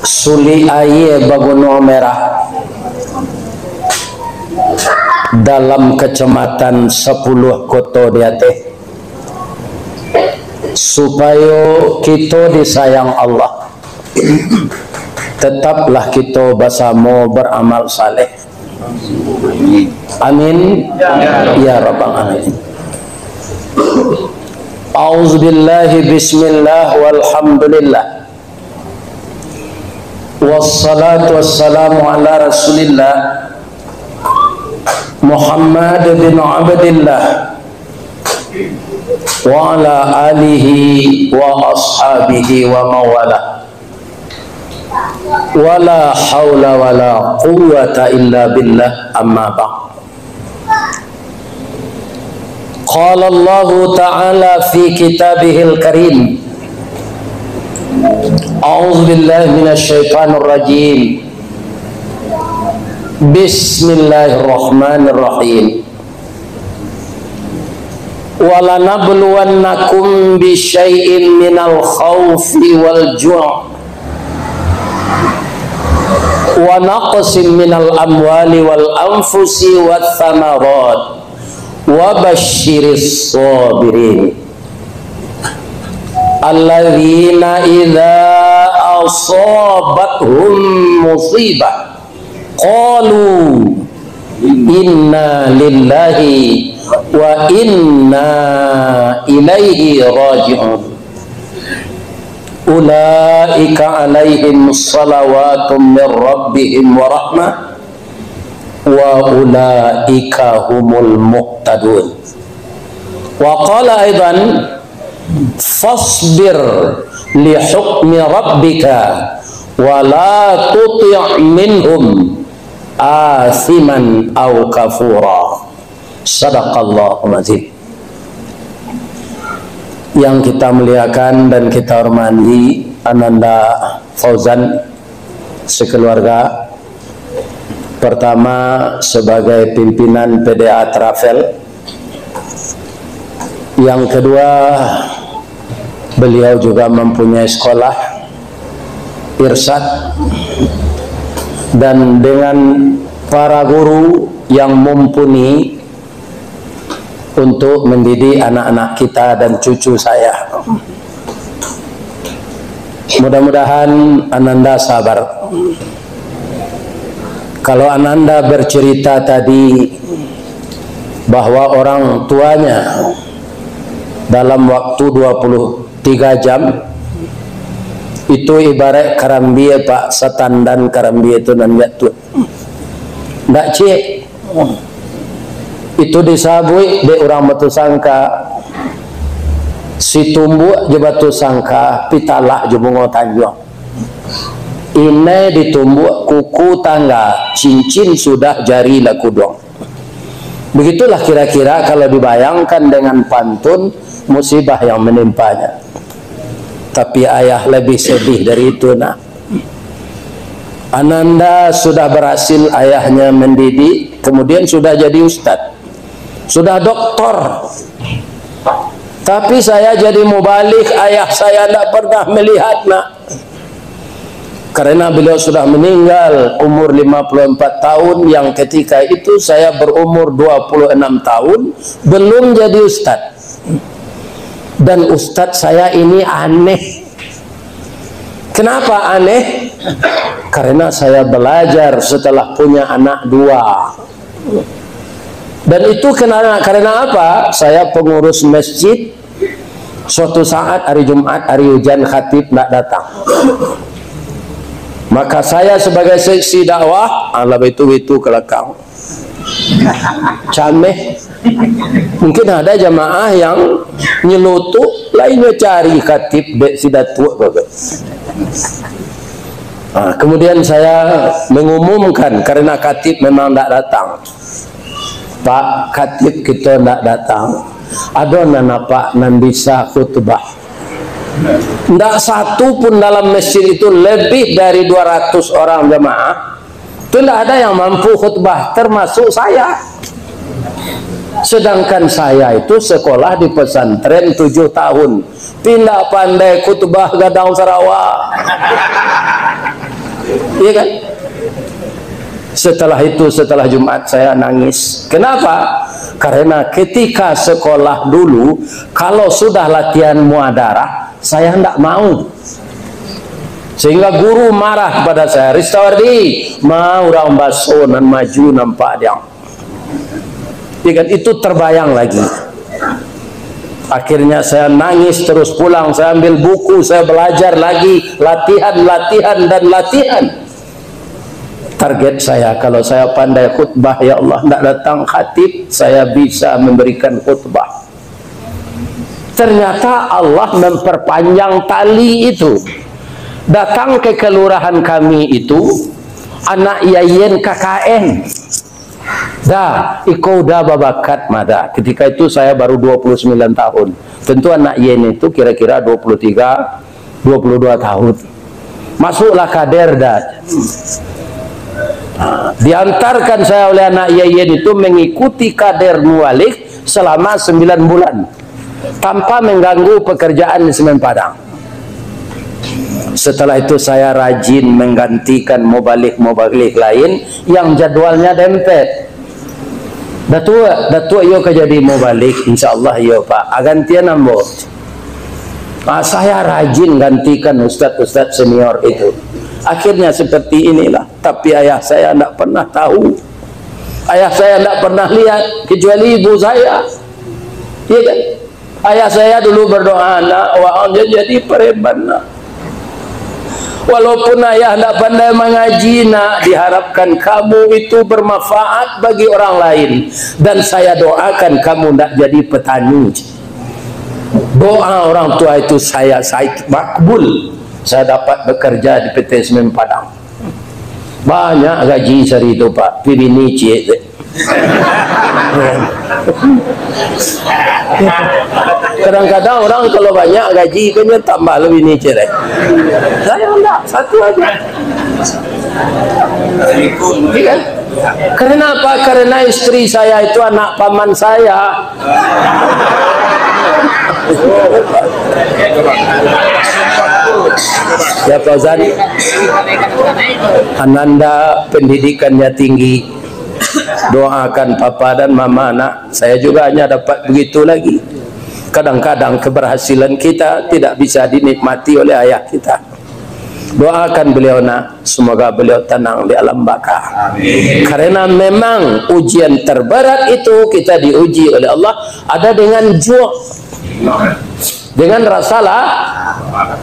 Suli aye bagono merah dalam kecamatan 10 kota dia teh, supaya kita disayang Allah. Tetaplah kita bersama beramal saleh. Amin ya rabbal alamin. A'udzubillahi bismillah walhamdulillah wassalatu wassalamu ala rasulillah Muhammad bin Abdillah wa ala alihi wa ashabihi wa mawala wala hawla wala quwwata illa billah, amma ba'd. Qala Allah ta'ala fi kitabihil karim, a'udzu billahi minasy syaithanir rajim, bismillahirrahmanirrahim. Walanabluwannakum bisyai'in minal khawfi wal ju' wa naqsin minal amwali wal anfusi wath thamarat wa basyiris sabirin alladzina idza asabathum musibah qalu inna lillahi wa inna ilaihi raji'un. Ulaika alaihim salawatum min rabbihim wa rahmah wa ulaika humul muhtadun. Wa qala aidan fasbir li hukmi rabbika wa la tuti' minhum asiman aw kafura. Sadaqallahul azim. Yang kita muliakan dan kita hormati Ananda Fauzan sekeluarga, pertama sebagai pimpinan PDA Travel, yang kedua beliau juga mempunyai sekolah irsyad, dan dengan para guru yang mumpuni untuk mendidik anak-anak kita dan cucu saya. Mudah-mudahan Ananda sabar. Kalau Ananda bercerita tadi bahwa orang tuanya dalam waktu 23 jam itu ibarat karambia Pak setan, dan karambia itu dan jatuh ndak cek itu disabui de orang batu sangka si tumbuk je batu sangka pitalah je bunga tanjung ini ditumbuk kuku tangga cincin sudah jari laku dong. Begitulah kira-kira kalau dibayangkan dengan pantun musibah yang menimpanya. Tapi ayah lebih sedih dari itu nak. Ananda sudah berhasil ayahnya mendidik, kemudian sudah jadi ustadz, sudah doktor. Tapi saya jadi mubalik, ayah saya tidak pernah melihat nak. Karena beliau sudah meninggal umur 54 tahun, yang ketika itu saya berumur 26 tahun, belum jadi ustadz. Dan ustadz saya ini aneh. Kenapa aneh? Karena saya belajar setelah punya anak 2. Dan itu karena apa? Saya pengurus masjid. Suatu saat hari Jumat, hari hujan, khatib tidak datang. Maka saya sebagai seksi dakwah, ala itu kelakang. Cameh. Mungkin ada jamaah yang nyelutuk, lainnya cari khatib dek sidatu. Nah, kemudian saya mengumumkan karena khatib memang tidak datang. Pak khatib kita tidak datang. Ada nana Pak nan bisa khutbah. Tidak satu pun dalam masjid itu lebih dari 200 orang jamaah. Itu tidak ada yang mampu khutbah, termasuk saya. Sedangkan saya itu sekolah di pesantren 7 tahun, pindah pandai khutbah Gadang Sarawak. Iya kan? Setelah itu, setelah Jumat saya nangis. Kenapa? Karena ketika sekolah dulu, kalau sudah latihan muadarah, saya tidak mau. Sehingga guru marah kepada saya, Ristawardi, mau orang baso nan maju nampak dia. Kan itu terbayang lagi. Akhirnya saya nangis terus pulang, saya ambil buku, saya belajar lagi, latihan dan latihan. Target saya, kalau saya pandai khutbah, ya Allah, tidak datang khatib, saya bisa memberikan khutbah. Ternyata Allah memperpanjang tali itu. Datang ke kelurahan kami itu anak yayen KKN. Dah, iko dah babakat mada. Ketika itu saya baru 29 tahun. Tentu anak yen itu kira-kira 23, 22 tahun. Masuklah kader dah. Diantarkan saya oleh anak yayen itu mengikuti kader muwalik selama 9 bulan tanpa mengganggu pekerjaan di Semen Padang. Setelah itu saya rajin menggantikan mubalik lain yang jadwalnya dempet. Datua yo kejadi mubalik, insyaallah yo Pak. Agantian ambo. Saya rajin gantikan ustaz-ustaz senior itu. Akhirnya seperti inilah. Tapi ayah saya tidak pernah tahu. Ayah saya tidak pernah lihat kecuali ibu saya. Iya kan? Ayah saya dulu berdoa, nak, wa'alnya jadi preman, nak. Walaupun ayah tidak pandai mengaji, nak, diharapkan kamu itu bermanfaat bagi orang lain. Dan saya doakan kamu tidak jadi petani. Doa orang tua itu saya makbul. Saya dapat bekerja di PT Semen Padang. Banyak gaji sehari itu Pak. Pilih ni cik. Kadang-kadang orang kalau banyak gaji kan tambah lebih ni cik. Saya enggak, satu aja. Kan? Karena apa? Karena istri saya itu anak paman saya. Ya Fauzan, Ananda pendidikannya tinggi, doakan papa dan mama, nak. Saya juga hanya dapat begitu lagi. Kadang-kadang keberhasilan kita tidak bisa dinikmati oleh ayah kita. Doakan beliau, nak, semoga beliau tenang di alam baka. Karena memang ujian terberat itu kita diuji oleh Allah ada dengan dengan rasa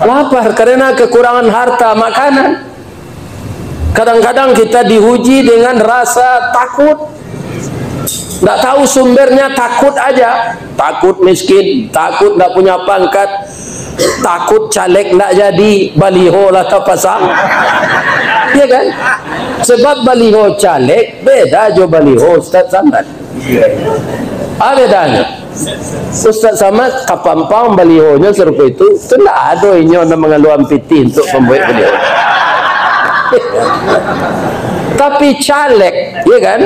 lapar karena kekurangan harta makanan. Kadang-kadang kita diuji dengan rasa takut, tidak tahu sumbernya, takut aja, takut miskin, takut tidak punya pangkat, takut caleg tidak jadi, baliho lah terpasang. Ya kan? Sebab baliho caleg beda jo baliho Ustaz Samad. Apa bedanya? Ustaz Samad kapampang balihonya serupa itu tidak ada inyo na mga luang piti untuk membuat baliho. Tapi caleg, ya kan,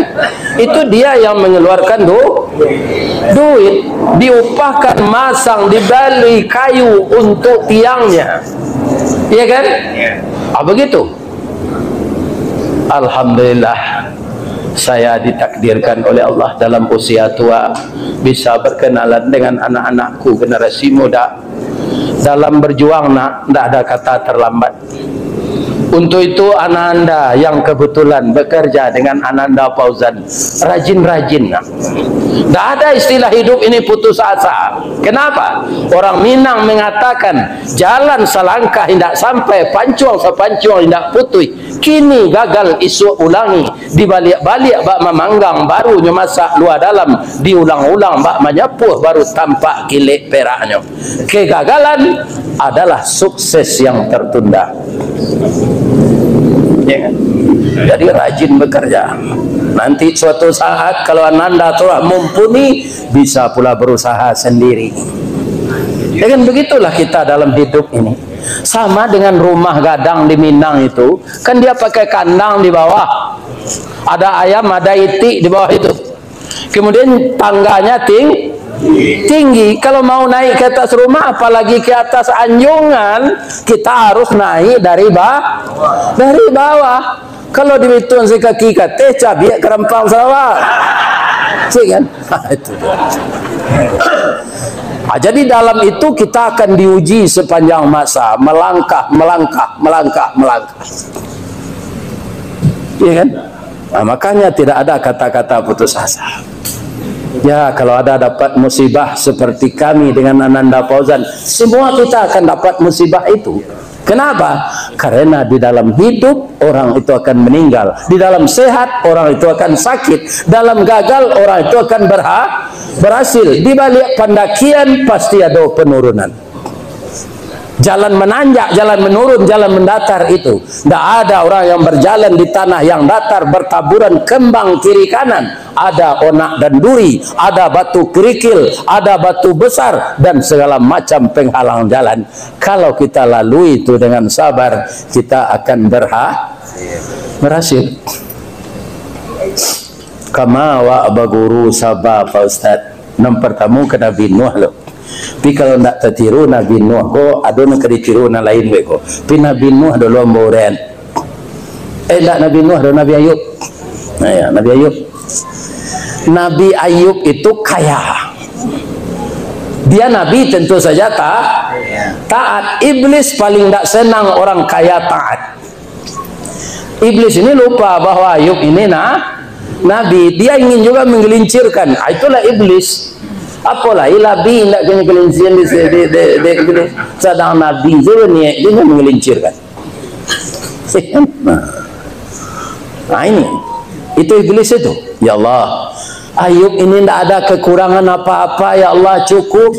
itu dia yang mengeluarkan duit, diupahkan, masang, dibeli kayu untuk tiangnya, ya kan? Begitu. Alhamdulillah, saya ditakdirkan oleh Allah dalam usia tua bisa berkenalan dengan anak-anakku generasi muda. Dalam berjuang, nak, tidak ada kata terlambat. Untuk itu anak anda yang kebetulan bekerja dengan Ananda Fauzan, rajin-rajin. Tidak ada istilah hidup ini putus asa. Kenapa? Orang Minang mengatakan jalan selangkah tidak sampai, pancuang sepancuang tidak putih. Kini gagal isu ulangi, dibalik-balik bak memanggang baru nyemasak luar dalam, diulang-ulang bak menyepuh baru tampak kilik peraknya. Kegagalan adalah sukses yang tertunda. Ya kan? Jadi rajin bekerja. Nanti suatu saat kalau Ananda telah mumpuni, bisa pula berusaha sendiri. Ya kan, begitulah kita dalam hidup ini. Sama dengan rumah gadang di Minang itu, kan dia pakai kandang di bawah. Ada ayam, ada itik di bawah itu. Kemudian tangganya tinggi. Kalau mau naik ke atas rumah, apalagi ke atas anjungan, kita harus naik dari bawah. Kalau dihitung sekaki kate, cabiak kerempang Sarawak. Cik kan? Itu dia. Jadi dalam itu kita akan diuji sepanjang masa, melangkah. Iya kan? Nah, makanya tidak ada kata-kata putus asa. Ya, kalau ada dapat musibah seperti kami dengan Ananda Fauzan, semua kita akan dapat musibah itu. Kenapa? Karena di dalam hidup orang itu akan meninggal, di dalam sehat orang itu akan sakit, dalam gagal orang itu akan berhasil. Di balik pendakian pasti ada penurunan. Jalan menanjak, jalan menurun, jalan mendatar itu. Tidak ada orang yang berjalan di tanah yang datar bertaburan kembang kiri kanan. Ada onak dan duri, ada batu kerikil, ada batu besar dan segala macam penghalang jalan. Kalau kita lalui itu dengan sabar, kita akan berhasil. Kama wa abaguru sabah Pak Ustaz. Yang pertama ke Nabi Nuh loh. Tapi kalau nak tertiru Nabi Nuh ko ada nak ditiru na lain we ko. Tapi Nabi Nuh ada lomba oren. Tak Nabi Nuh ada Nabi Ayub. Nah ya, Nabi Ayub. Nabi Ayub itu kaya. Dia nabi tentu saja taat. Iblis paling tak senang orang kaya taat. Iblis ini lupa bahwa Ayub ini nabi. Dia ingin juga menggelincirkan. Itulah iblis. Apalah ilabi nak kena gelincirkan di sedang nabi sebenarnya dia menggelincirkan. Nah ini itu iblis itu. Ya Allah, Ayub ini tidak ada kekurangan apa-apa. Ya Allah, cukup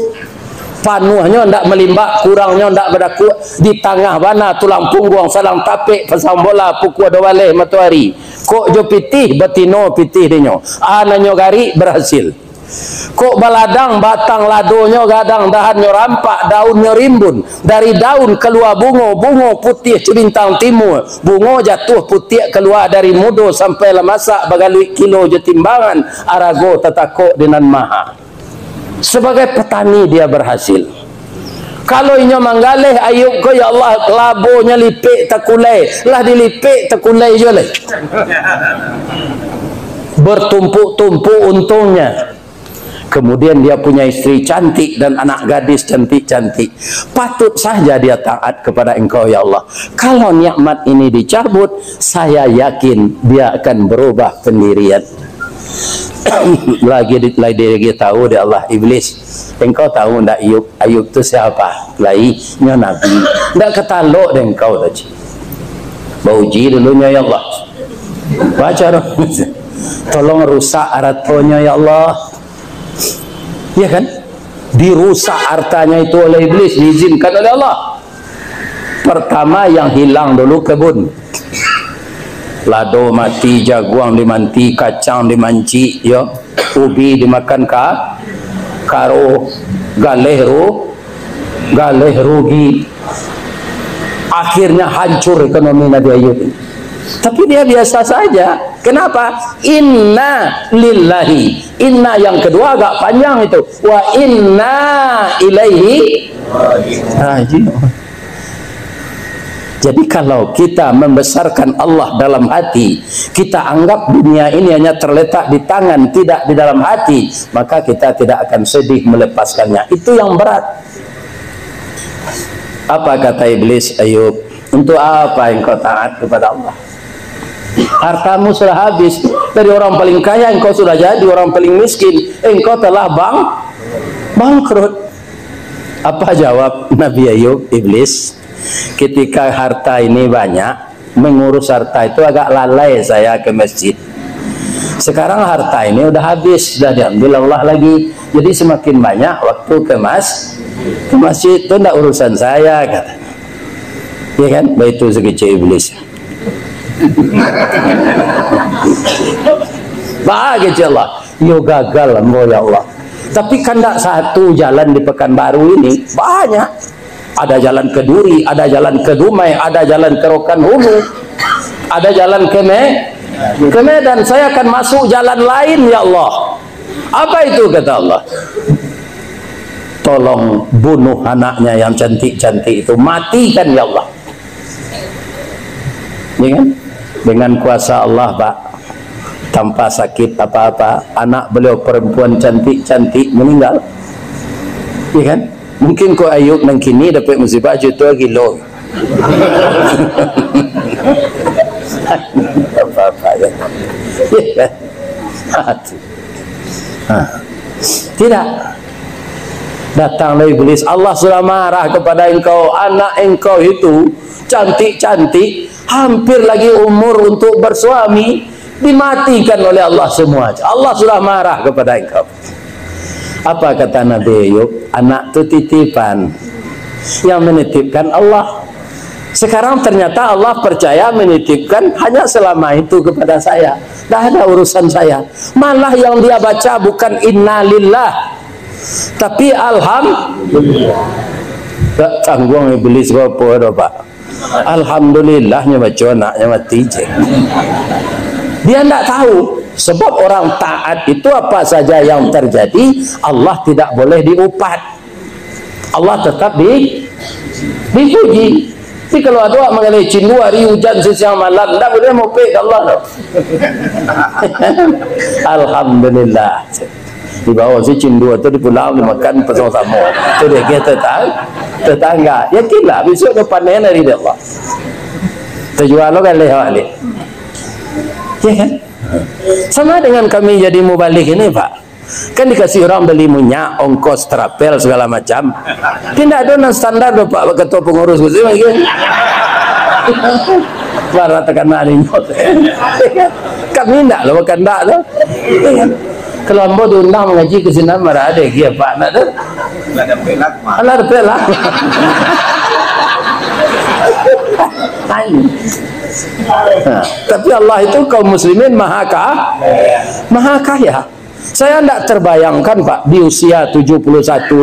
panuhnya, tidak melimbak, kurangnya tidak berlaku. Di tengah mana tulang punggung salang tapik pasang bola pukul 2 waleh matahari. Kok jo pitih betino pitih dinyo. Ananyo gari berhasil. Kok baladang batang ladonya gadang dahannya rampak daunnya rimbun, dari daun keluar bunga putih cebintang timur, bunga jatuh putih keluar dari mudo sampai lemasak bagalui kilo je timbangan arago tatakok dengan maha. Sebagai petani dia berhasil. Kalau inyo manggaleh Ayub ko ya Allah labonya lipik takulai lah dilipik takulai je lah bertumpuk-tumpuk untungnya. Kemudian dia punya istri cantik dan anak gadis cantik-cantik. Patut saja dia taat kepada Engkau ya Allah. Kalau nikmat ini dicabut, saya yakin dia akan berubah pendirian. lagi tahu dia Allah iblis. Engkau tahu ndak Ayub itu siapa? Lainnya nabi. Ndak ketalok dengan engkau tadi. Bauji dulunya ya Allah. Baca dong. Tolong rusak aratonya ya Allah. Ya kan? Dirusak hartanya itu oleh iblis, diizinkan oleh Allah. Pertama yang hilang dulu kebun. Lado mati, jaguang dimanti, kacang dimanci, ya. Ubi dimakan karo, galeh rugi. Akhirnya hancur ekonomi Nabi Ayub. Tapi dia biasa saja. Kenapa? Inna lillahi. Inna yang kedua agak panjang itu. Wa inna ilaihi raji'un. Jadi kalau kita membesarkan Allah dalam hati, kita anggap dunia ini hanya terletak di tangan, tidak di dalam hati, maka kita tidak akan sedih melepaskannya. Itu yang berat. Apa kata iblis Ayub? Untuk apa engkau taat kepada Allah? Hartamu sudah habis. Dari orang paling kaya engkau sudah jadi orang paling miskin. Engkau telah bangkrut. Apa jawab Nabi Ayub? Iblis, ketika harta ini banyak, mengurus harta itu agak lalai saya ke masjid. Sekarang harta ini udah habis, sudah diambil Allah lagi. Jadi semakin banyak waktu ke masjid itu tidak urusan saya, kata. Ya kan? Itu sekecil iblis. Bahagia Allah. Yo gagal ya Allah. Tapi kan tak satu jalan di Pekanbaru ini banyak. Ada jalan ke Duri, ada jalan ke Dumai, ada jalan ke Rokan Hulu, ada jalan ke Medan. Saya akan masuk jalan lain ya Allah. Apa itu kata Allah? Tolong bunuh anaknya yang cantik-cantik itu, matikan ya Allah. Ya kan? Dengan kuasa Allah Pak, tanpa sakit apa-apa, anak beliau perempuan cantik-cantik meninggal. Ya kan? Mungkin kau Ayub nang kini dapat musibah juta kilo. Apa-apa ya. Tidak. Datanglah iblis, Allah sudah marah kepada engkau, anak engkau itu cantik-cantik, hampir lagi umur untuk bersuami, dimatikan oleh Allah semua. Allah sudah marah kepada engkau. Apa kata Nabi Ayub? Anak itu titipan, yang menitipkan Allah. Sekarang ternyata Allah percaya menitipkan hanya selama itu kepada saya, dah ada urusan saya. Malah yang dia baca bukan innalillah, tapi alhamdulillah. Tak tanggung iblis apa dah Pak. Alhamdulillahnya baca anaknya mati je. Dia tidak tahu sebab orang taat itu apa saja yang terjadi Allah tidak boleh diupat. Allah tetap dipuji. Tapi kalau ada mengenai cindu hari hujan siang malam, tidak boleh mau pek Allah. Alhamdulillah. Di bawah si cindu itu di pulau dimakan bersama-sama. Itu dia kita tetangga. Yakinlah besok dia panen dari Allah. Terjual lo kan leh. Ya kan? Sama dengan kami jadi mubalik ini Pak. Kan dikasih orang beli minyak, ongkos, trapel segala macam. Tidak ada standar do Pak ketua pengurus gitu lagi. Para tekanan ini. Kami tidak loh, bukan tidak loh. Kalau ambo diundang mengaji ke sini marah ada dia Pak nak tu. Ada pelak. Tapi Allah itu kaum muslimin maha kaya. Saya tidak terbayangkan Pak di usia 71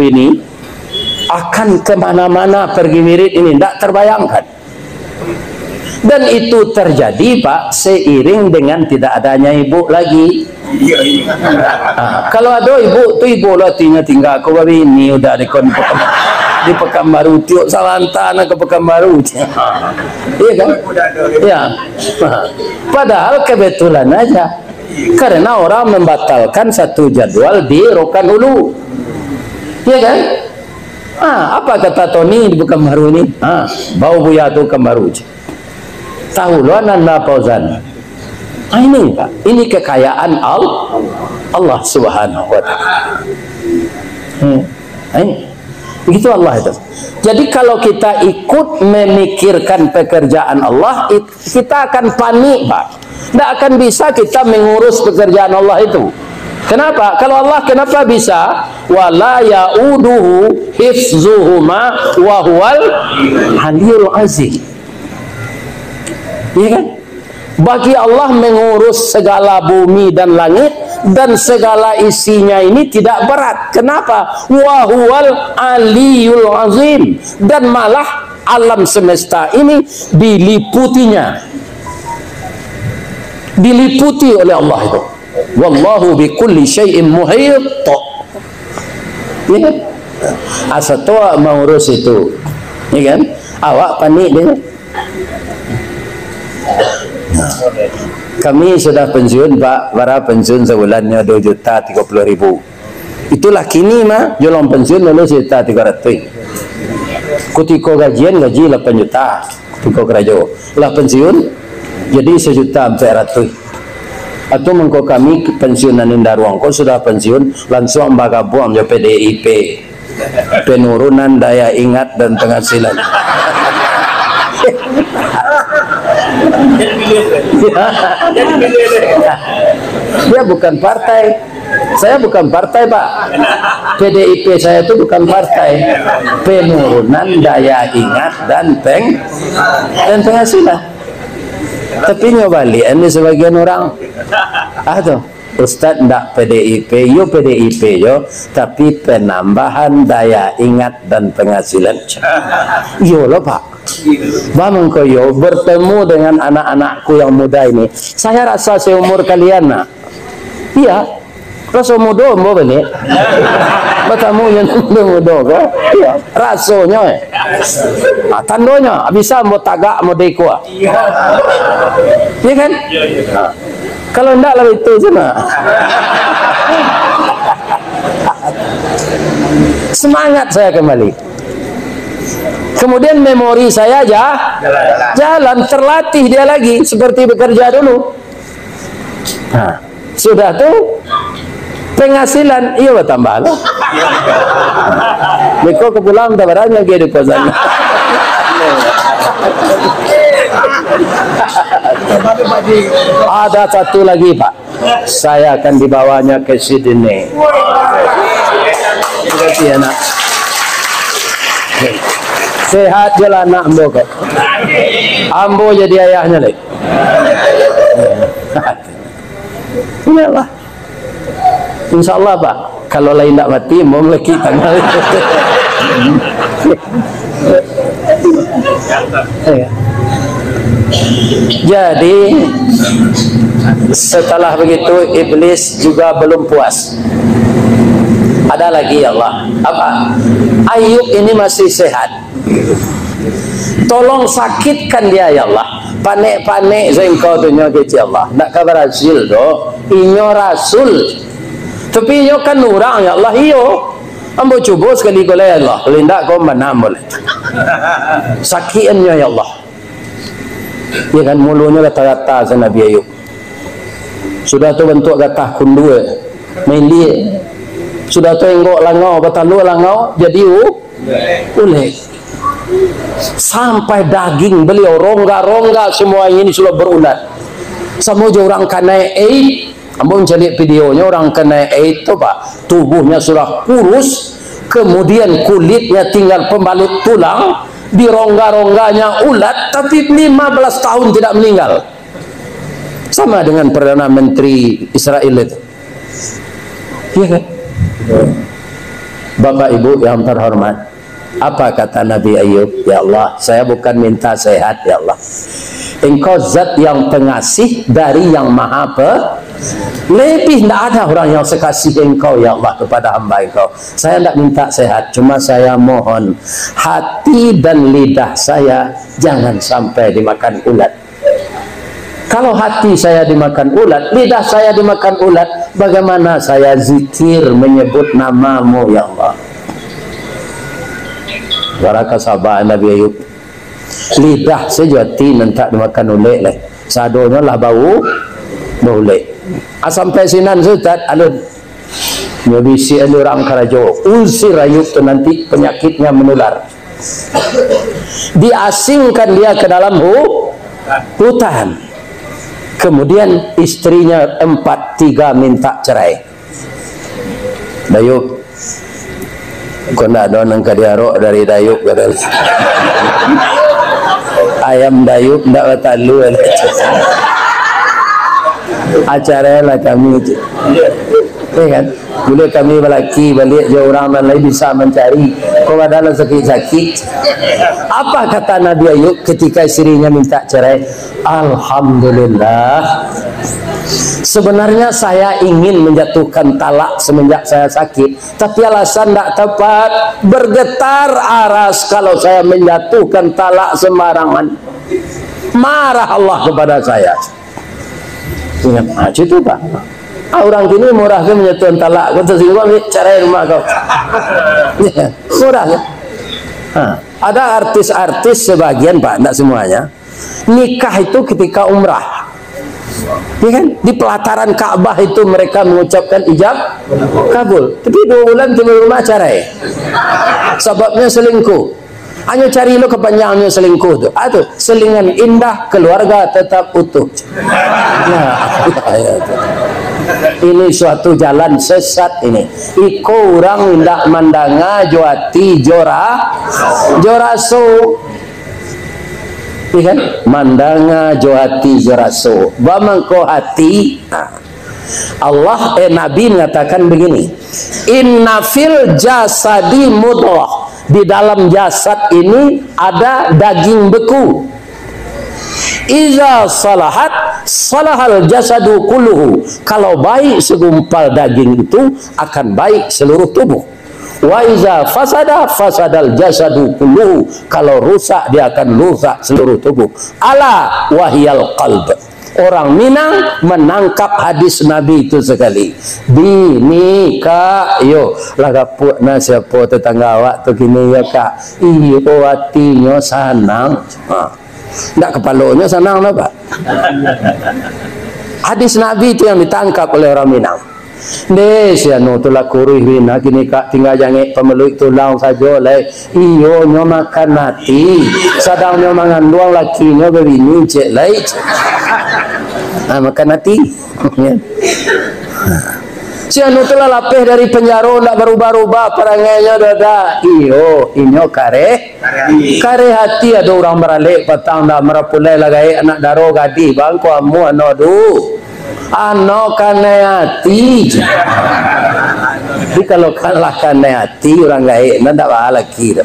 ini akan kemana-mana pergi wirid ini, tidak terbayangkan. Dan itu terjadi Pak seiring dengan tidak adanya ibu lagi. Kalau ada ibu tu ibu lah tinggal kau baru ini udah di Pekanbaru tiuk Salantana ke Pekanbaru. Iya kan? Ya. Padahal kebetulan aja. Karena orang membatalkan satu jadwal di Rokanhulu, ya kan? Apa kata Tony di Pekanbaru ini? Bau buaya tu Pekanbaru. Tahu lo Nanda Fauzan. Ini Pak, ini kekayaan Allah Subhanahu Wa Taala. Begitu Allah itu. Jadi kalau kita ikut memikirkan pekerjaan Allah, kita akan panik Pak. Tidak akan bisa kita mengurus pekerjaan Allah itu. Kenapa? Kalau Allah kenapa bisa? Wala ya'uduhu hifzuhuma wa huwal aliyul azim. Iya kan? Bagi Allah mengurus segala bumi dan langit dan segala isinya ini tidak berat. Kenapa? Wa huwal aliyul azim. Dan malah alam semesta ini diliputi oleh Allah itu. Wallahu bi kulli syai'in muhit. Ya kan? Asal tua mengurus itu. Ya kan? Awak panik dia. Kami sudah pensiun Pak, para pensiun sebulannya 2.030.000. Itulah kini mah jualan pensiun lalu 1.300. Kutiko gajian gaji 8 juta. Kutiko kerja lah pensiun jadi 1.400.000. Atau mengko kami pensiunan Indarwang kau sudah pensiun langsung bagabuang je PDIP, penurunan daya ingat dan penghasilan. Dia bukan partai, saya bukan partai Pak. PDIP saya itu bukan partai. Penurunan daya ingat dan penghasilan. Tapi nyobali ini sebagian orang tuh Ustaz ndak PDIP yo, tapi penambahan daya ingat dan penghasilan yo loh Pak. Bangun koyo bertemu dengan anak-anakku yang muda ini, saya rasa seumur kalian nak. Iya, Rasa mudo mau balik. Bertamunya mudo ke? Rasanya. Tandonya bisa mau tagak mau deko. Iya kan? Kalau enggak lah itu sana. Semangat saya kembali. Kemudian memori saya jalan, terlatih dia lagi seperti bekerja dulu. Nah, sudah tuh penghasilan iya bertambah lah. Niko kepulang tabarannya gitu kosan. Ada satu lagi Pak, saya akan dibawanya ke Sydney. Terima kasih anak. Sehat jalan anak ambo kok. Ambo jadi ayahnya lagi. Iyalah. Insya Allah Pak, kalau lain tak mati mau lagi tanggal. Jadi setelah begitu iblis juga belum puas. Ada lagi ya Allah. Apa? Ayub ini masih sehat. Tolong sakitkan dia ya Allah. Panik-panik engkau dunia kecil Allah. Nak kabar hasil do. Inyo rasul. Tapi inyo kan orang ya Allah. Iyo. Ambo cuba sekali kau ya Allah. Lindak kau mana boleh. Sakiannya ya Allah. Ya kan mulunya kata-kata sa Nabi Ayub. Sudah tu bentuk gatah kundua. Main dia. Sudah tu enggok langau batalu langau jadi ulek. Sampai daging beliau rongga-rongga semua ini sudah berulat. Sama orang kena AIDS. Ambon cari videonya orang kena AIDS tu Pak. Tubuhnya sudah kurus. Kemudian kulitnya tinggal pembalut tulang. Di rongga-rongganya ulat, tapi 15 tahun tidak meninggal. Sama dengan Perdana Menteri Israel itu. Iya kan? Bapak Ibu yang terhormat, apa kata Nabi Ayub? Ya Allah, saya bukan minta sehat ya Allah. Engkau zat yang pengasih dari yang maha lebih tidak ada orang yang sekasih engkau ya Allah kepada hamba engkau. Saya tidak minta sehat, cuma saya mohon hati dan lidah saya jangan sampai dimakan ulat. Kalau hati saya dimakan ulat, lidah saya dimakan ulat, bagaimana saya zikir menyebut namamu ya Allah. Baraka sabar Nabi Ayub. Lidah sejati nanti dimakan ulat lah. Sadonya lah bau ulat. Sampai sinan Ustaz alun nyobisi orang karajo usir Ayub tu nanti penyakitnya menular, diasingkan dia ke dalam hutan. Kemudian istrinya 4-3 minta cerai. Dayub kau nak ada nang kadiarok dari Dayub kata. Ayam Dayub ndak batalu. Acara lah kami itu, ya kan? Boleh kami balik jauh orang lain bisa mencari. Kau adalah sakit-sakit. Apa kata Nabi Ayub ketika istrinya minta cerai? Alhamdulillah. Sebenarnya saya ingin menjatuhkan talak semenjak saya sakit, tapi alasan tidak tepat. Bergetar aras kalau saya menjatuhkan talak sembarangan. Marah Allah kepada saya. Ingat itu Pak. Orang kini murah ke menyatukan talak. Kau tersebut cerai rumah kau. Murah kan? Ada artis-artis sebagian Pak, tidak semuanya. Nikah itu ketika umrah. Ya kan? Di pelataran Ka'bah itu mereka mengucapkan ijab kabul. Tapi 2 bulan tiba rumah cerai. Sebabnya selingkuh. Hanya cari lo kepanjangannya selingkuh tu. Aduh, selingan indah, keluarga tetap utuh. Ini suatu jalan sesat ini. Iko orang indah mandanga joati joraso. Ikan mandanga joati joraso. Bamangko hati. Allah Nabi mengatakan begini. Inna fil jasadi mudghah. Di dalam jasad ini ada daging beku. Iza salahat salahal jasadu kulluhu. Kalau baik segumpal daging itu akan baik seluruh tubuh. Wa iza fasada fasadal jasadu kulluhu. Kalau rusak dia akan rusak seluruh tubuh. Ala wahiyal qalb. Orang Minang menangkap hadis Nabi itu sekali. Binika yo lagapuk na siapa tetangga awak tu kini ya kak. Iyo hatinya sanang. Ndak kepalanya sanang apa? Hadis Nabi itu yang ditangkap oleh orang Minang. Des ya no tulah kurih wina kini kak tinggal jangan pemeluk tulang saja lai. Iyo nyo makan mati. Sadang nyo mengandung lakinya berbini cek lai. Makan hati. Si anu telah lapih dari penjara ndak berubah-ubah perangainya dada. Iyo inyo kare hati. Ada orang beralik petang dah merapulai lagai anak daro gadi bangku amu anodu ano kane hati. Jadi kalau kalah kane hati orang gaik ndak bahala kira.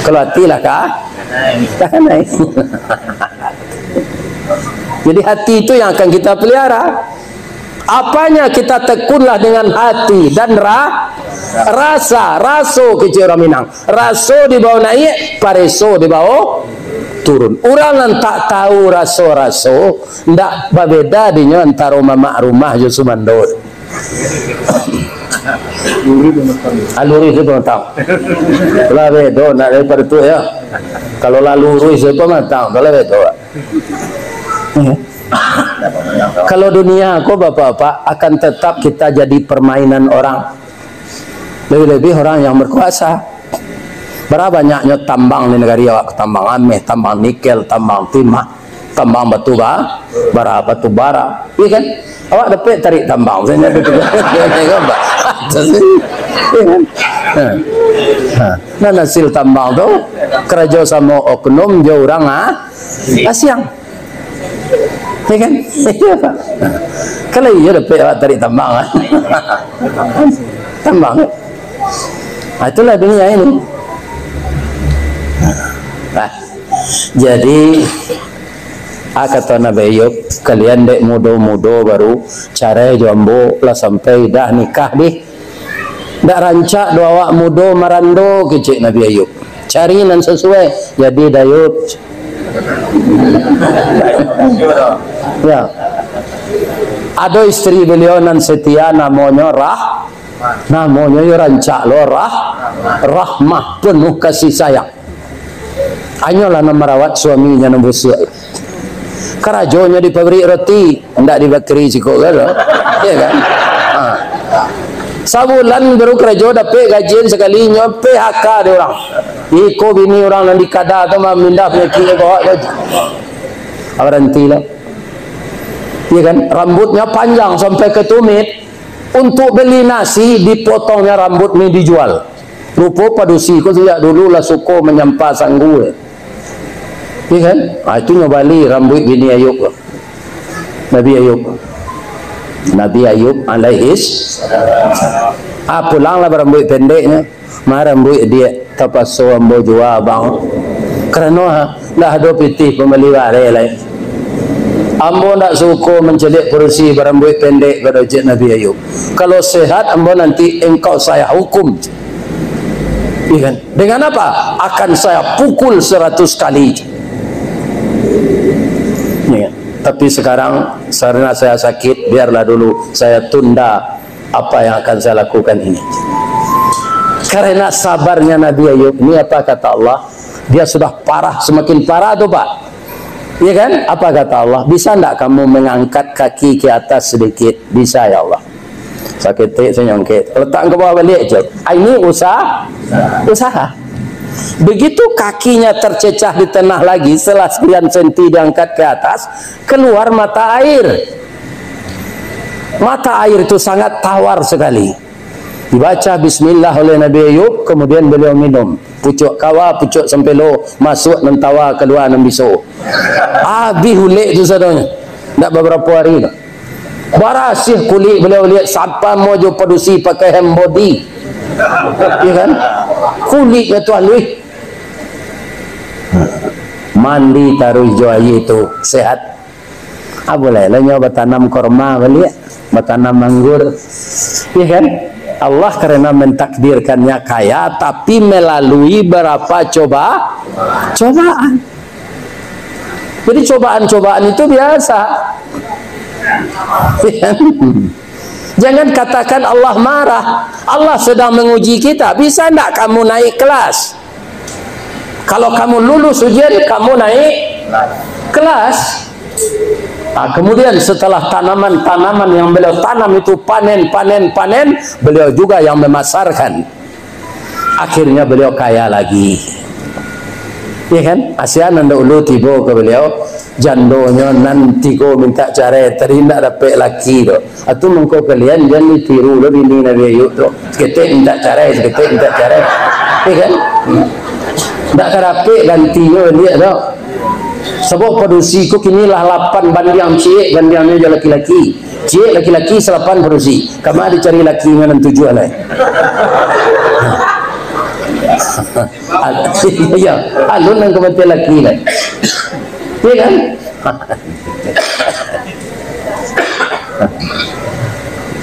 Kalau hati lah kah? Tak naik. Jadi hati itu yang akan kita pelihara. Apanya kita tekunlah dengan hati dan rasa. Raso kecil orang Minang. Raso di bawah naik, pareso di bawah turun. Orang yang tak tahu raso-raso, ndak berbeda dinya antara mamak rumah jo sumandor. Aluri itu tahu. Kalau bedo nak daripada tu ya. Kalau lalu rui siapa matang, kalau bedo. Kalau dunia aku bapak-bapak akan tetap kita jadi permainan orang. Lebih-lebih orang yang berkuasa. Berapa banyaknya tambang di negara awak, tambang ameh, tambang nikel, tambang timah, tambang batu bara, iya kan? Awak dapat tarik tambang, saya dapat nah hasil tambang tu kerja sama oknum je orang asyang. Ya kan? Iya Pak. Kalau iya dapat awak tarik tambang tambang. Itulah dunia ini. Jadi kata Nabi Ayub, kalian dek muda-muda baru cara jombo lah sampai dah nikah deh. Dak rancak doa awak muda marando kecik Nabi Ayub. Cari nan sesuai jadi dayut. Ya. Ada istri beliau nan setia namanya namanya rancak lo rahmah penuh kasih sayang. Hanyalah merawat suaminya yang busuk. Kerajonya di pabrik roti, hendak di bakeri cikok kan? Ya kan? Sabulan baru kerajo dapat gajian sekali nyampe PHK dia orang. Iko bini orang yang dikada atau mindah penyakit bawa gaji. Berhenti lah. Ya kan? Rambutnya panjang sampai ke tumit. Untuk beli nasi dipotongnya rambut ni dijual. Rupa padusi ko sejak dulu lah suko menyampa sanggu. Ya kan? Itu nyobali rambut bini Ayub. Nabi Ayub alaihis pulanglah berambut pendeknya. Rambut dia tapaso ambo jua bang. Kerana dah ada pitih pembeli bare lain. Ambo nak suko mencelik kursi berambut pendek pada Nabi Ayub. Kalau sehat ambo nanti engkau saya hukum. Ya kan? Dengan apa? Akan saya pukul 100 kali. Ya. Tapi sekarang karena saya sakit, biarlah dulu saya tunda apa yang akan saya lakukan ini. Karena sabarnya Nabi Ayub ini, apa kata Allah? Dia sudah parah, semakin parah tu Pak. Ya kan? Apa kata Allah? Bisa enggak kamu mengangkat kaki ke atas sedikit? Bisa ya Allah. Sakit saya nyongket. Letak ke bawah balik je. Ini usaha. Begitu kakinya tercecah di tanah lagi, setelah sekian senti diangkat ke atas, keluar mata air. Mata air itu sangat tawar sekali. Dibaca bismillah oleh Nabi Ayub, kemudian beliau minum. Pucuk kawa, pucuk sempelo, masuk dan tawa keluar dan bisu. Habis hulik itu sadanya. Tak beberapa hari dah. Barasih kulit beliau lihat siapa mau jo padusi pakai hem body. Ya kan? Kulitnya tu alui. Mandi taruh jo air itu sehat. boleh lah nyoba tanam korma balik, bertanam anggur, ya kan? Allah karena mentakdirkannya kaya, tapi melalui berapa cobaan. Jadi cobaan-cobaan itu biasa. Jangan katakan Allah marah. Allah sedang menguji kita. Bisa enggak kamu naik kelas? Kalau kamu lulus ujian, kamu naik kelas. Nah, kemudian setelah tanaman-tanaman yang beliau tanam itu panen, beliau juga yang memasarkan. Akhirnya beliau kaya lagi. Ya kan? Asian anda ulu tiba ke beliau, jandonya nanti kau minta cerai, terindak dapat laki tu. Atau mengkau kalian jangan ditiru lo bini Nabi Ayub tu. Seketik minta cerai, ya kan? Tak kerapi ganti yo dia tu. Sebab produksi ku kinilah 8 bandiang cik, bandiangnya je laki-laki. Cik laki-laki 8 produksi. Kamu ada cari laki dengan 7 alai. Ya, alun yang kebetulan laki lah. Ya kan?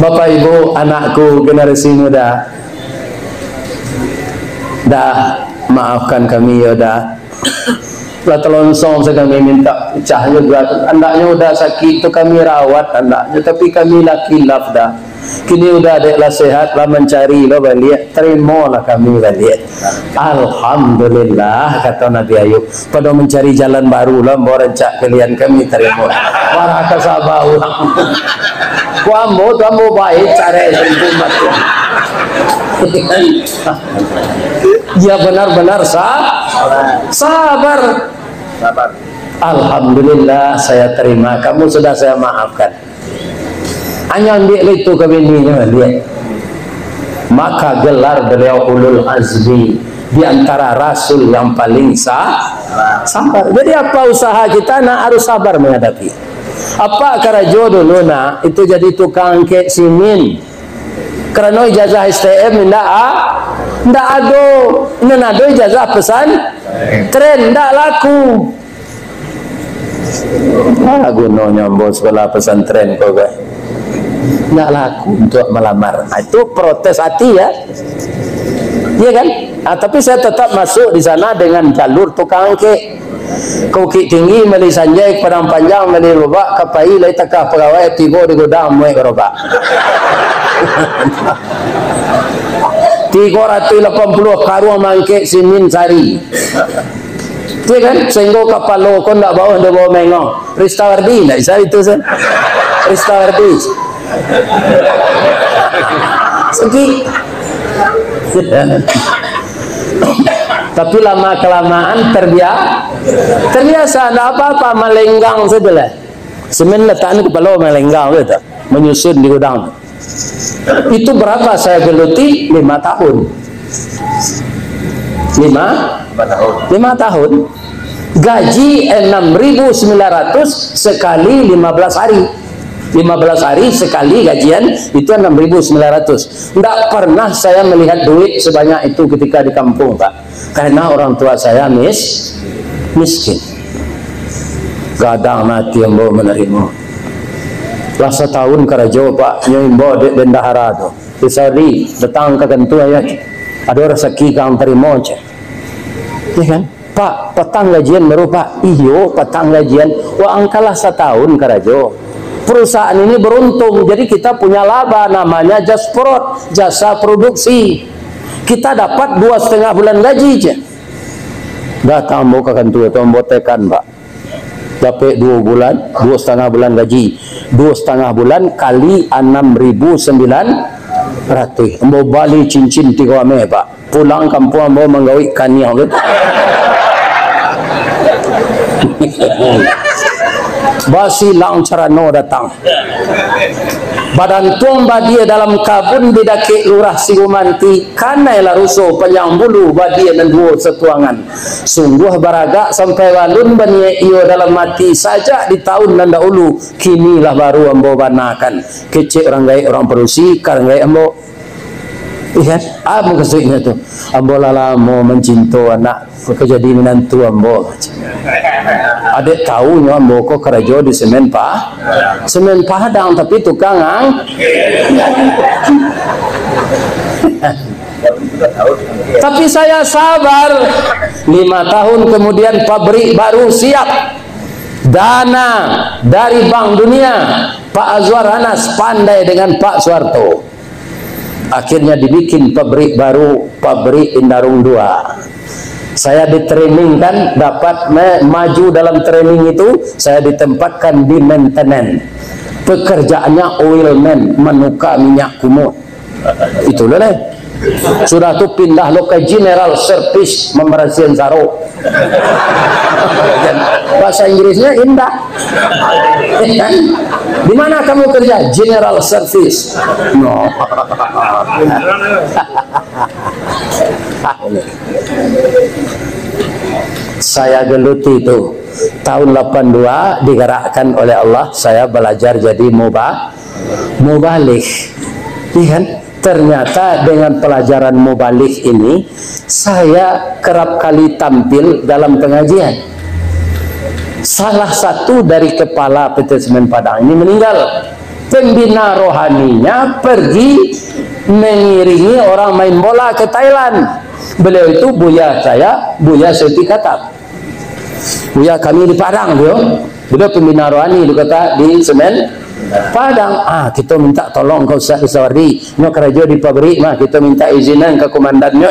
Bapak ibu, anakku generasi muda, dah maafkan kami ya dah. Lah telonsong saya kami minta cahaya juga. Anaknya udah sakit tu kami rawat anaknya, tapi kami laki laf dah. Kini udah adeklah sehat lah, mencari lo balik, terima lah kami balik. Alhamdulillah kata Nabi Ayub. Pada mencari jalan baru lah, mau rencak kalian kami terima. Waraka sabah ulang. Kamu baik cara sembuh mati. Dia benar-benar sabar. Alhamdulillah saya terima, kamu sudah saya maafkan. Hanya ambil itu ke bininya dia. Maka gelar beliau ulul azmi, di antara rasul yang paling sabar. Jadi apa usaha kita nak harus sabar menghadapi. Apa cara jodoh nona itu jadi tukang kek simin. Kerana ijazah STM ndak ada. Nona ada ijazah pesan tren ndak laku. Gunanya bos sekolah pesantren kau guys. Nggak laku untuk melamar. Nah, itu protes hati ya, iya kan? Nah, tapi saya tetap masuk di sana dengan jalur tukang kek. Kau kek tinggi meli sanjai padang panjang meli robak kapai lai takah pegawai tiba di gudang muai gerobak. 380 karuang mangkek simin sari. Iya kan? Sehingga kapal lo kau ndak bawa ndak bawa mengong. Ristawardi ndak bisa itu sen. Ristawardi. Segi. Tapi lama kelamaan terbiasa, tidak apa-apa, melenggang sajalah. Semen letaknya kepala melenggang gitu, menyusun di gudang. Itu berapa saya geluti? 5 tahun. 5 tahun. Gaji 6.900 sekali 15 hari. 15 hari sekali gajian itu 6.900. Tidak pernah saya melihat duit sebanyak itu ketika di kampung, Pak. Karena orang tua saya miskin. Gadang mati yang bawa menerima. Lah setahun kerajo Pak nyimbo di bendahara tu. Disari datang ke kentu ayat. Ada rezeki kang terima je. Ya kan? Pak, petang gajian baru Pak. Iyo, petang gajian. Wah angkalah setahun kerajo. Perusahaan ini beruntung, jadi kita punya laba namanya Jasprot, jasa produksi. Kita dapat 2,5 bulan gaji je. Datang mau ke kantor tombo tekan Pak. Dapat 2 bulan, 2,5 bulan gaji. 2,5 bulan kali 6.900. Mau balik cincin 3 Mei Pak. Pulang kampung mau menggawi kaniang gitu. Basi lang carano datang. Badan tuang badia dalam kabun bidake lurah Sigumanti kanailah rusuh panjang bulu badia dan dua setuangan. Sungguh baraga sampai walun bania iyo dalam mati saja di tahun nanda ulu. Kinilah baru ambo banakan. Kecik orang gaya orang perusi karang gaya ambo. Iya, apa maksudnya tu? Ambo lala mau mencinta anak kejadian nantu ambo. Adik tahunya ambo kok kerja di semen Padang tapi tukang tapi saya sabar 5 tahun kemudian pabrik baru siap, dana dari Bank Dunia, Pak Azwar Anas pandai dengan Pak Soeharto, akhirnya dibikin pabrik baru, pabrik Indarung 2. Saya di training kan, dapat maju dalam training itu, saya ditempatkan di maintenance, pekerjaannya oilman, menuka minyak kumut. Itulah lah. Sudah tu pindah lo ke General Service Memerasian Saro. Bahasa Inggrisnya indah. Di mana kamu kerja? General Service. No. Saya geluti itu tahun 82 digerakkan oleh Allah, saya belajar jadi mubalik. Iya. Ternyata dengan pelajaran mubalik ini saya kerap kali tampil dalam pengajian. Salah satu dari kepala PT Semen Padang ini meninggal. Pembina rohaninya pergi mengiringi orang main bola ke Thailand. Beliau itu buya saya, Buya Seti Katap. Buya kami di Padang beliau pembina rohani di Semen Padang. Kita minta tolong ke Ustaz Isawardi, mau kerja di pabrik mah kita minta izinan ke komandannya.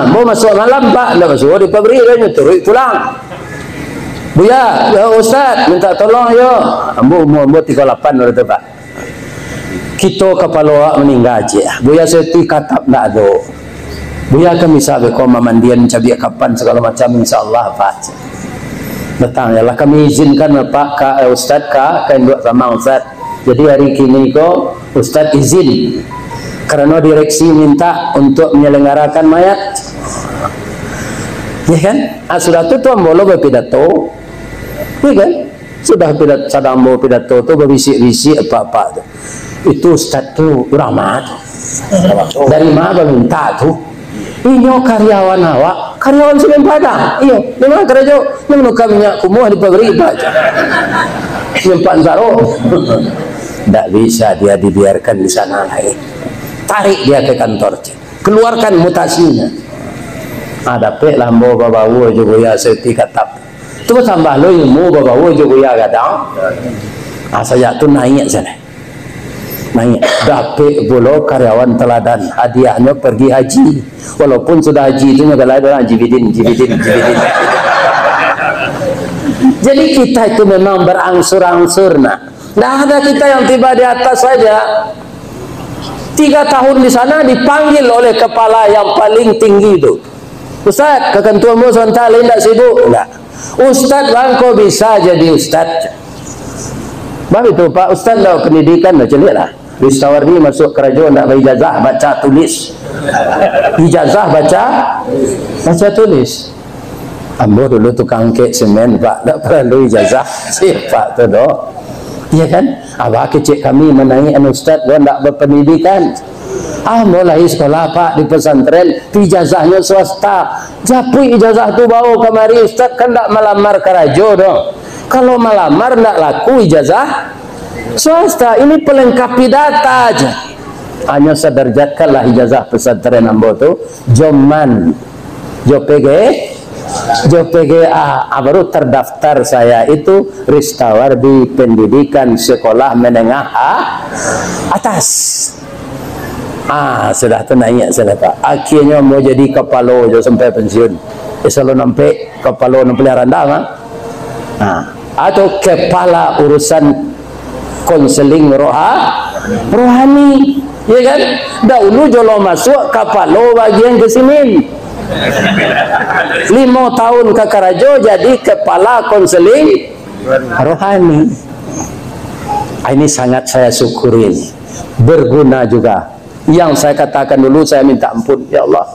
Mau masuk malam Pak, dah masuk di pabrik dah turun pulang. Buya, ya Ustaz minta tolong yo. Ambo 38 waktu Pak. Kita kepala meninggal aja. Buya Seti Katap nak do. Buya kami sabe kau mandian cabi kapan segala macam insyaallah Pak. Datang yalah kami izinkan Pak Ustaz induk sama Ustaz. Jadi hari kini ko Ustaz izin karena direksi minta untuk menyelenggarakan mayat. Ya kan? Sudah tu tuan bolo berpidato. Ya kan? Sudah pidato sadang mau pidato tu berbisik-bisik apa-apa tu. Itu Ustaz tu rahmat. Dari mana minta tu? Ini karyawan awak, karyawan Semen Padang. Iya, di mana kerja? Yang menukar minyak kumuh di pabrik aja. Nyempak Zaro. Tak bisa dia dibiarkan di sana lagi. Tarik dia ke kantor. Keluarkan mutasinya. Ada pek lambo babawu juga ya Seti Katap. Tu tambah lo ilmu babawu juga ya kadang. Saya tu naik sana. Naik dapet bolo karyawan teladan, hadiahnya pergi haji, walaupun sudah haji itu nggak ada orang jibidin. Jadi kita itu memang berangsur-angsur nah. Nah ada kita yang tiba di atas saja 3 tahun di sana dipanggil oleh kepala yang paling tinggi itu. Ustaz, kekentuamu sebentar lain tak sibuk? Enggak. Ustaz bang kau bisa jadi ustaz. Bang itu Pak Ustaz dah pendidikan dah celik lah. Ristawardi masuk kerja nak ijazah baca tulis. Ijazah baca tulis. Ambo dulu tukang kek semen Pak, tak perlu ijazah. Pak tu doh. Iya kan? Abah kecil kami menaik ustaz dia tak berpendidikan. Mulai sekolah Pak di pesantren, ijazahnya swasta. Japui ijazah tu bawa kemari ustaz kan tak melamar kerja doh. Kalau melamar tak laku ijazah swasta, ini pelengkapi data aja. Hanya sederjatkanlah ijazah pesantren ambo tu Joman JPGA baru terdaftar saya itu Ristawardi Pendidikan Sekolah Menengah Atas. Sudah tu naik sudah Pak. Akhirnya mau jadi kepala je sampai pensiun. Selalu nampak kepala nak pelihara rendah atau kepala urusan konseling rohani, ya kan? Dahulu jolo masuk kapalo bagian kesinin 5 tahun ke Karajo jadi kepala konseling rohani. Ini sangat saya syukuri, berguna juga. Yang saya katakan dulu saya minta ampun, ya Allah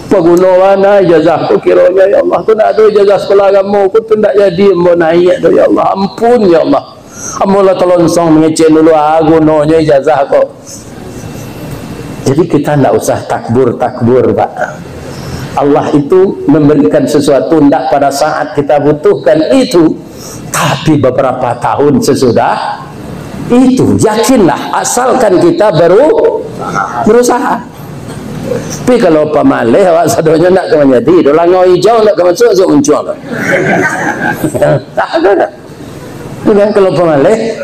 penggunaan ijazah ku kiranya ya Allah tu nak ada ijazah sekolah agama ku tu tak jadi mau naik tu ya Allah ampun ya Allah. Amola tolong song mengecek dulu gunanya ijazah kok. Jadi kita tidak usah takbur Pak. Allah itu memberikan sesuatu tidak pada saat kita butuhkan itu, tapi beberapa tahun sesudah itu. Yakinlah, asalkan kita baru berusaha. Tapi kalau pamalih awak sadonya nak kemenjadi, dolang hijau nak kemasuk so mencuang. Tak ada. Bukan kalau pamalih.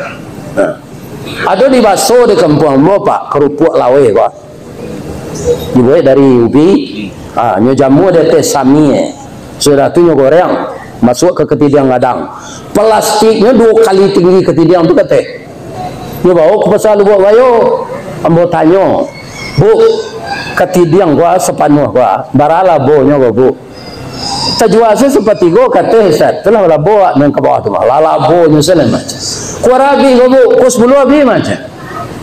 Ada di baso di kampung mo Pak, kerupuk lawe kok. Dibuat dari ubi, nyo jamu dia teh sami. Sudah tu nyo goreng, masuk ke ketidiang gadang. Plastiknya 2 kali tinggi ketidiang tu kata. Nyo bawa ke pasar lu buat bayo. Ambo tanyo, Bu, ketidiang gua sepanuh gua, barala bonyo gua Bu. Terjual saya seperti gua kata Ustaz, telah lah bawa main ke bawah tu mah. Lala bonyo sana macam. Kuarabi gua Bu, kos 10 abi macam.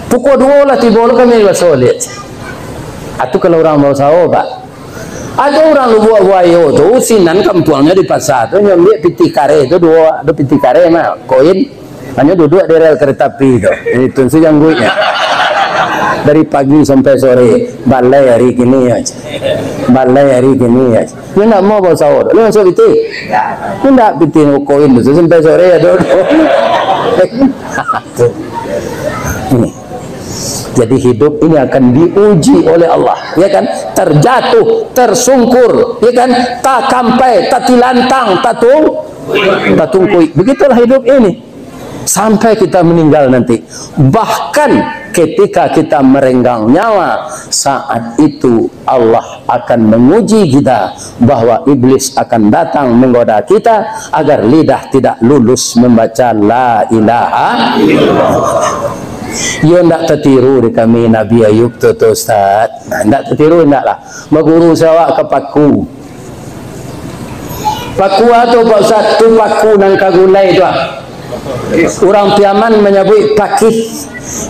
Pukul 2 lah tiba lah kami basolit. Itu kalau orang mau sawo Pak. Ada orang lu buat wayo tu sinan kampungnya di pasar tu nyambil piti kare tu dua piti kare mah koin hanya duduk di rel kereta api tu. Itu yang duitnya. Dari pagi sampai sore balai hari kini aja. Balai hari kini aja. Lu nak mau bawa sawo? Lu masuk piti? Lu nak piti koin tu sampai sore ya duduk. Ini. Jadi hidup ini akan diuji oleh Allah, ya kan? Terjatuh, tersungkur, ya kan? Tak kampai, tak tilantang, tak tungkui. Begitulah hidup ini sampai kita meninggal nanti. Bahkan ketika kita merenggang nyawa, saat itu Allah akan menguji kita bahwa iblis akan datang menggoda kita agar lidah tidak lulus membaca la ilaha illallah. Yo ndak tertiru di kami Nabi Ayub tu Ustaz. Ndak tertiru ndak lah. Berguru sawak ke paku. Paku atau Pak Ustaz tu paku nang kagulai tu. Orang Piaman menyebut pakih.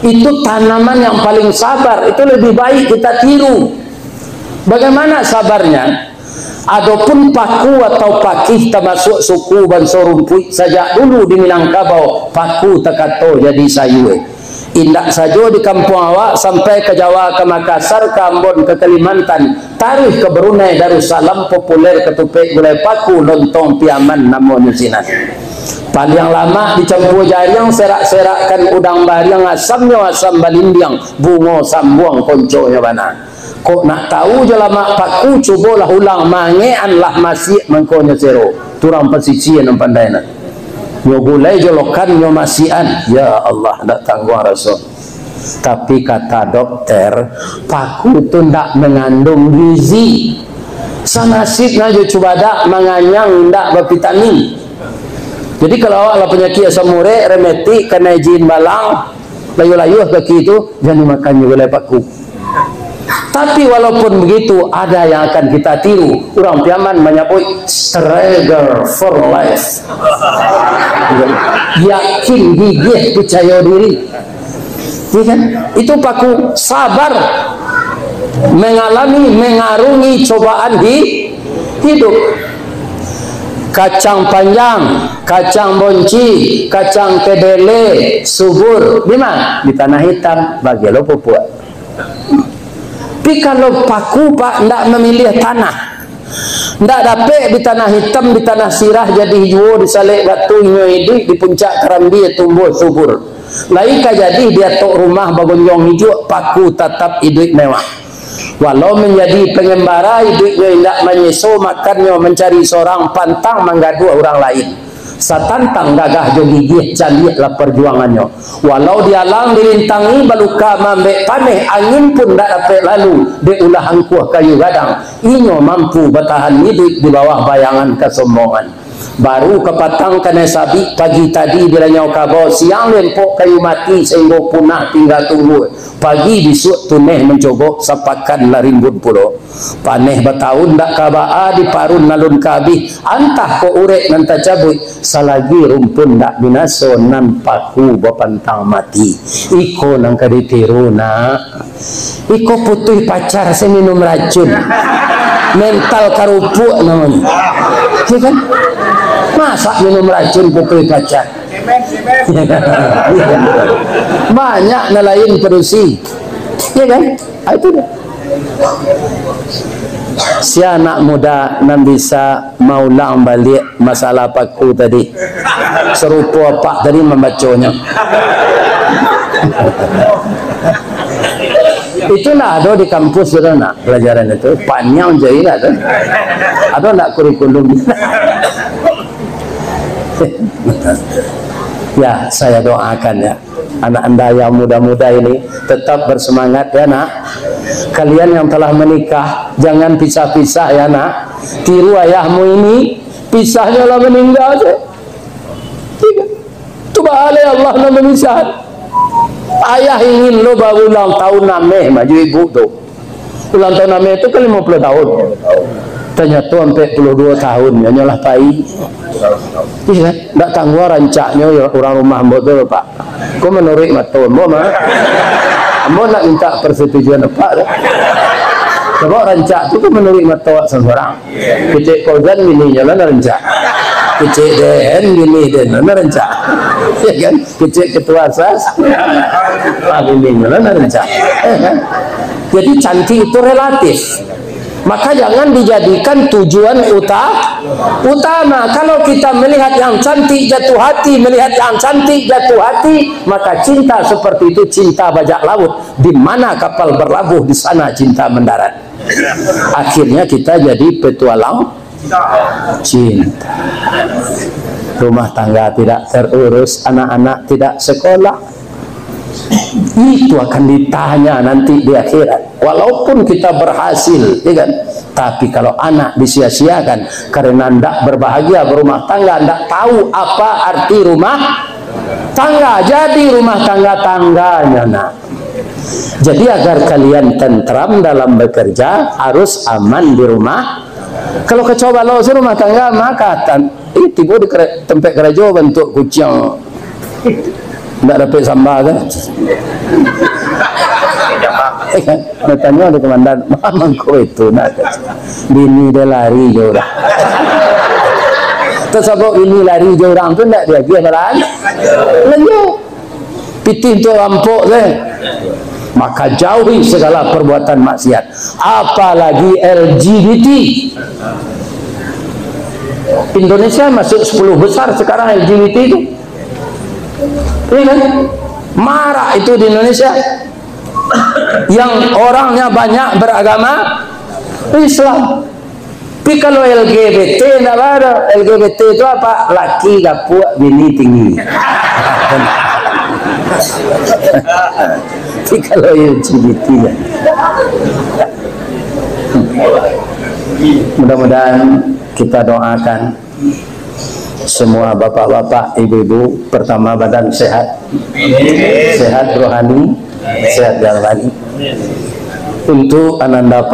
Itu tanaman yang paling sabar. Itu lebih baik kita tiru. Bagaimana sabarnya? Adapun paku atau pakih termasuk suku Bangsa Rumput sejak dulu di Minangkabau, paku tekato jadi sayue. Indak saja di kampung awak sampai ke Jawa, ke Makassar, ke Ambon, ke Kalimantan, tarikh ke Brunei, Darussalam, populer ketupik gulai paku, lontong Piaman namanya sinan. Paling lama dicampur jaring, serak-serakkan udang bariang, asamnya asam balindiang, bungo sambuang konconya bana. Kok nak tahu je lama paku, cubalah ulang mangean lah masih mengkonya zero. Turang pesisian yang pandai nak. Yo gulai jolokan yo masian, ya Allah ndak tanggung rasul. Tapi kata dokter, paku itu ndak mengandung gizi. Sanasib najo coba dak menganyang ndak bervitamin. Jadi kalau awak lah penyakit asam urat, remetik, kena izin balang, layu-layu kaki itu jangan makan gulai paku. Tapi walaupun begitu, ada yang akan kita tiru. Orang Piaman menyebut struggle for life. Yakin, gigih, percaya diri. Ya kan? Itu paku sabar mengarungi cobaan di hidup. Kacang panjang, kacang bonci, kacang kedele, subur, di mana? Di tanah hitam, bagi lo pupuk. Tapi kalau paku Pak tidak memilih tanah, tidak dapat di tanah hitam, di tanah sirah jadi hijau, disalik batu hidup di puncak kerambi tumbuh subur. Lain jadi dia tok rumah bagonjong hijau, paku tetap hidup mewah. Walau menjadi pengembara hidupnya tidak menyeso, makannya mencari seorang pantang menggadu orang lain. Satantang gagah jo gigih calilah perjuangannya. Walau dia lang dirintangi baluka mambek paneh, angin pun tak dapat lalu diulah angkuh kayu gadang. Inyo mampu bertahan hidup di bawah bayangan kesombongan. Baru kepatang kena sabik pagi tadi dilanyau kabau, siang lempok kayu mati sehingga punah tinggal tunggu. Pagi bisuk tuneh mencogok sepakan larimbun pulau. Paneh bertahun dak kabaa di parun nalun kabih, antah ko urek nanta cabut salagi rumpun dak binaso nan paku bapantang mati. Iko nang kaditiru nak. Iko putih pacar saya minum racun. Mental karupuk namanya. Ya kan? Masa minum racun putih pacar? Banyak nelayan produksi. Ya kan? Itu dia. Si anak muda nan bisa maulang balik masalah paku tadi, serupa pak tadi membacanya. Itu nak ada di kampus sudah nak pelajaran itu panjang jadi ada nak kurikulum. Ya, saya doakan ya anak anda yang muda-muda ini tetap bersemangat ya nak. Kalian yang telah menikah jangan pisah-pisah ya nak. Tiru ayahmu ini, pisahnya lah meninggal je. Tu bahaya Allah nak memisah. Ayah ingin lo baru ulang tahun nameh maju ibu tu. Ulang tahun nameh itu kan 50 tahun. Ternyata sampai 42 tahun ya nyolah pai. Iya, tak tangguh rancaknya orang rumah mbok tu Pak. Kau menurut matun mbok mah. Mbok nak minta persetujuan Pak. Sebab rancak tu menurut matun seseorang. Kecik korban ini jalan rancak. Kecik DN gini dan rancak. Ya kan? Kecik ketua SAS. Ini jalan rancak. Jadi cantik itu relatif. Maka jangan dijadikan tujuan utama. Kalau kita melihat yang cantik jatuh hati, melihat yang cantik jatuh hati, maka cinta seperti itu cinta bajak laut. Di mana kapal berlabuh, di sana cinta mendarat. Akhirnya kita jadi petualang cinta. Rumah tangga tidak terurus, anak-anak tidak sekolah. Itu akan ditanya nanti di akhirat. Walaupun kita berhasil, ya kan? Tapi kalau anak disia-siakan karena tidak berbahagia berumah tangga, tidak tahu apa arti rumah tangga, jadi rumah tangga-tangganya nak. Jadi agar kalian tentram dalam bekerja harus aman di rumah. Kalau kecoba lo rumah tangga maka tiba di tempat kerja bentuk kucing. Tidak dapat sambal kan? Tanya ada komandan, mamang kau itu nak bini dia lari jauh dah. Tersebut bini lari jauh orang tu nak dia malah lanjut. Pitih tu rampok deh. Maka jauhi segala perbuatan maksiat. Apalagi LGBT. Indonesia masuk 10 besar sekarang LGBT itu. Ini kan marah itu di Indonesia yang orangnya banyak beragama Islam. Tapi kalau LGBT tidak ada. LGBT itu apa? Laki gapuk bini tinggi. Tapi kalau LGBT ya. Mudah-mudahan kita doakan semua bapak-bapak, ibu-ibu, pertama badan sehat, sehat rohani, sehat jasmani. Untuk Ananda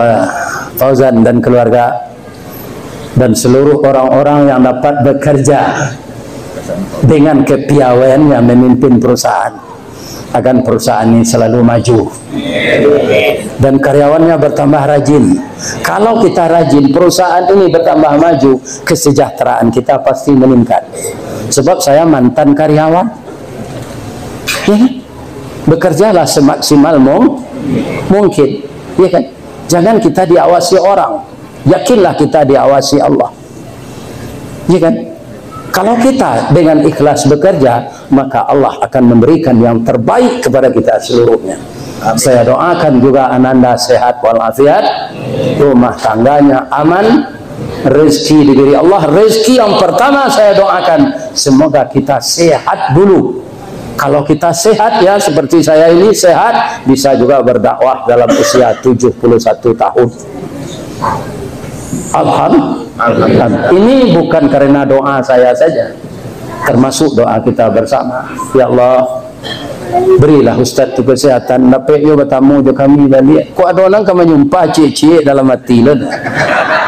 Fauzan dan keluarga dan seluruh orang-orang yang dapat bekerja dengan kepiawaian yang memimpin perusahaan, agar perusahaan ini selalu maju dan karyawannya bertambah rajin. Kalau kita rajin, perusahaan ini bertambah maju, kesejahteraan kita pasti meningkat. Sebab saya mantan karyawan ya, bekerjalah semaksimal mungkin ya kan? Jangan kita diawasi orang, yakinlah kita diawasi Allah ya kan? Kalau kita dengan ikhlas bekerja, maka Allah akan memberikan yang terbaik kepada kita seluruhnya. Amin. Saya doakan juga Ananda sehat walafiat, rumah tangganya aman, rezeki diberi Allah. Rezeki yang pertama saya doakan, semoga kita sehat dulu. Kalau kita sehat ya, seperti saya ini sehat, bisa juga berdakwah dalam usia 71 tahun. Alhamdulillah. Ini bukan karena doa saya saja, termasuk doa kita bersama. Ya Allah, berilah Ustaz tu kesehatan. Dapat yo bertamu jo kami balik. Kok ada orang kamu nyumpah cik-cik dalam hati lo,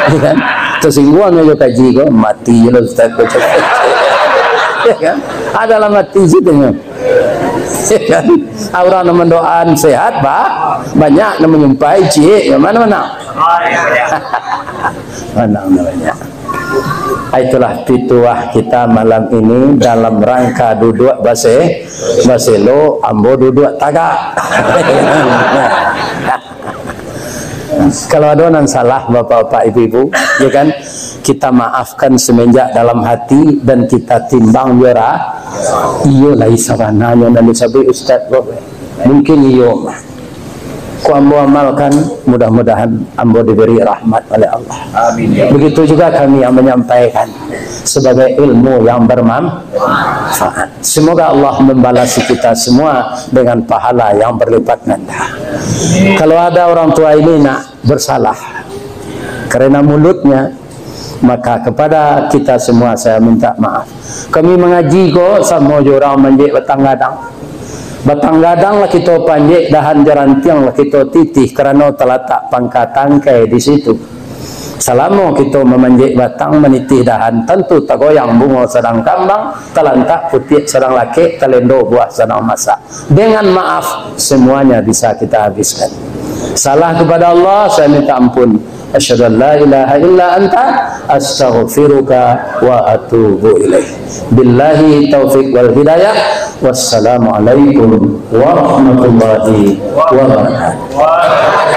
ya kan? Tersinggung yo kaji ko mati lo Ustaz ko cik. Ya kan? Ada dalam hati situ ya kan? Orang yang mendoakan sehat banyak yang menyumpai cik, yang mana-mana. Mana banyak. Itulah pituah kita malam ini dalam rangka duduk baselo ambo duduk tagak. Kalau ada yang salah bapak-bapak ibu-ibu, ya kan, kita maafkan semenjak dalam hati dan kita timbang biara. Iyo lah isarananya nanti sabi Ustaz, mungkin iyo ku ambo amalkan, mudah-mudahan ambo diberi rahmat oleh Allah. Amin. Begitu juga kami yang menyampaikan sebagai ilmu yang bermanfaat. Semoga Allah membalasi kita semua dengan pahala yang berlipat ganda. Kalau ada orang tua ini nak bersalah karena mulutnya, maka kepada kita semua saya minta maaf. Kami mengaji kok sama orang manjek batang gadang lah kita panjek, dahan jarantiang lah kita titih kerana terletak pangkat tangkai di situ. Selama kita memanjek batang menitih dahan, tentu tak goyang bunga sedang kambang, telantak putih sedang laki, telendo buah sedang masak. Dengan maaf semuanya bisa kita habiskan. Salah kepada Allah saya minta ampun. Asyhadu an la ilaha illa anta astaghfiruka wa atubu ilaih. Billahi taufiq wal hidayah. Wassalamualaikum warahmatullahi wabarakatuh.